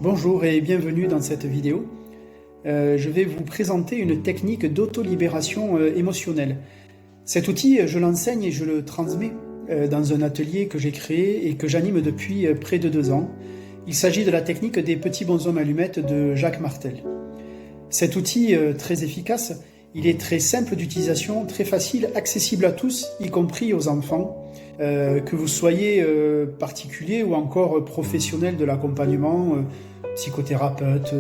Bonjour et bienvenue dans cette vidéo. Je vais vous présenter une technique d'auto-libération émotionnelle. Cet outil, je l'enseigne et je le transmets dans un atelier que j'ai créé et que j'anime depuis près de 2 ans. Il s'agit de la technique des petits bonshommes allumettes de Jacques Martel. Cet outil très efficace, il est très simple d'utilisation, très facile, accessible à tous, y compris aux enfants. Que vous soyez particulier ou encore professionnel de l'accompagnement, psychothérapeute,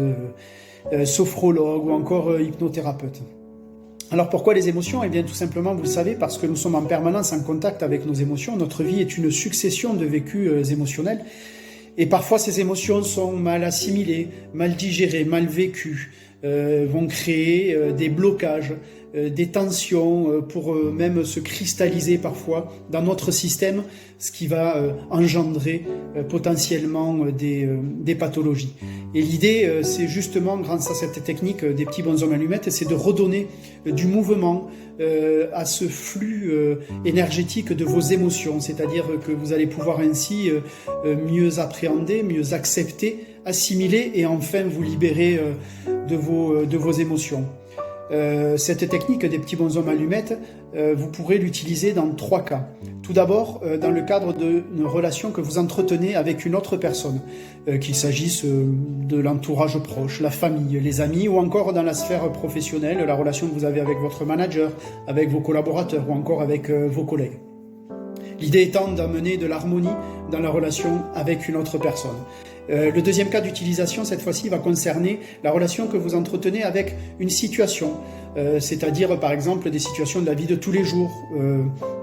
sophrologue ou encore hypnothérapeute. Alors pourquoi les émotions? Eh bien tout simplement, vous le savez, parce que nous sommes en permanence en contact avec nos émotions. Notre vie est une succession de vécus émotionnels. Et parfois ces émotions sont mal assimilées, mal digérées, mal vécues, vont créer des blocages, des tensions pour même se cristalliser parfois dans notre système, ce qui va engendrer potentiellement des pathologies. Et l'idée, c'est justement, grâce à cette technique des petits bonshommes allumettes, c'est de redonner du mouvement à ce flux énergétique de vos émotions, c'est-à-dire que vous allez pouvoir ainsi mieux appréhender, mieux accepter, assimiler et enfin vous libérer de vos émotions. Cette technique des petits bonshommes allumettes, vous pourrez l'utiliser dans 3 cas. Tout d'abord, dans le cadre d'une relation que vous entretenez avec une autre personne, qu'il s'agisse de l'entourage proche, la famille, les amis, ou encore dans la sphère professionnelle, la relation que vous avez avec votre manager, avec vos collaborateurs ou encore avec vos collègues. L'idée étant d'amener de l'harmonie dans la relation avec une autre personne. Le deuxième cas d'utilisation, cette fois-ci, va concerner la relation que vous entretenez avec une situation, c'est-à-dire par exemple des situations de la vie de tous les jours,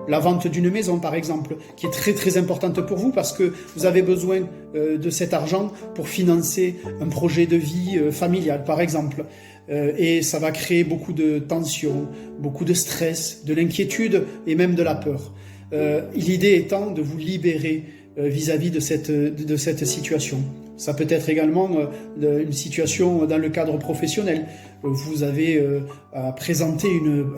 la vente d'une maison par exemple, qui est très très importante pour vous parce que vous avez besoin de cet argent pour financer un projet de vie familial par exemple. Et ça va créer beaucoup de tensions, beaucoup de stress, de l'inquiétude et même de la peur. L'idée étant de vous libérer vis-à-vis de cette situation. Ça peut être également une situation dans le cadre professionnel. Vous avez à présenter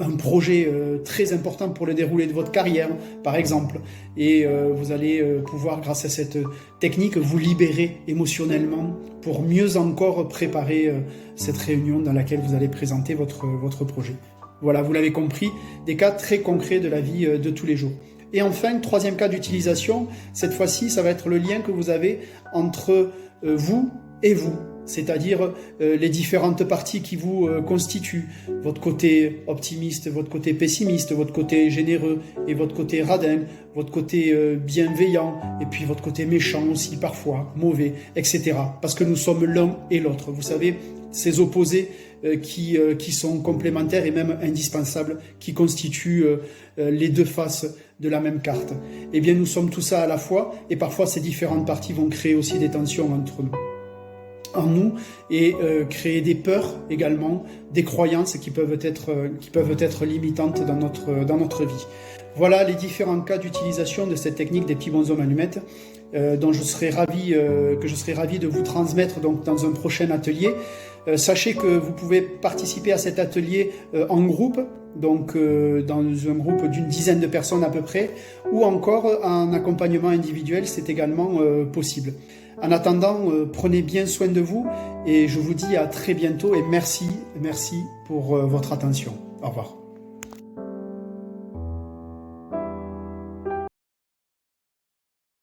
un projet très important pour le déroulé de votre carrière, par exemple. Et vous allez pouvoir, grâce à cette technique, vous libérer émotionnellement pour mieux encore préparer cette réunion dans laquelle vous allez présenter votre projet. Voilà, vous l'avez compris, des cas très concrets de la vie de tous les jours. Et enfin, 3e cas d'utilisation, cette fois-ci, ça va être le lien que vous avez entre vous et vous, c'est-à-dire les différentes parties qui vous constituent, votre côté optimiste, votre côté pessimiste, votre côté généreux et votre côté radin, votre côté bienveillant et puis votre côté méchant aussi parfois, mauvais, etc. Parce que nous sommes l'un et l'autre, vous savez, ces opposés qui sont complémentaires et même indispensables, qui constituent les 2 faces de la même carte. Eh bien, nous sommes tout ça à la fois, et parfois ces différentes parties vont créer aussi des tensions en nous et créer des peurs également, des croyances qui peuvent être limitantes dans notre vie. Voilà les différents cas d'utilisation de cette technique des petits bonshommes allumettes dont que je serai ravi de vous transmettre donc dans un prochain atelier. Sachez que vous pouvez participer à cet atelier en groupe, donc dans un groupe d'une dizaine de personnes à peu près, ou encore en accompagnement individuel, c'est également possible. En attendant, prenez bien soin de vous et je vous dis à très bientôt et merci pour votre attention. Au revoir.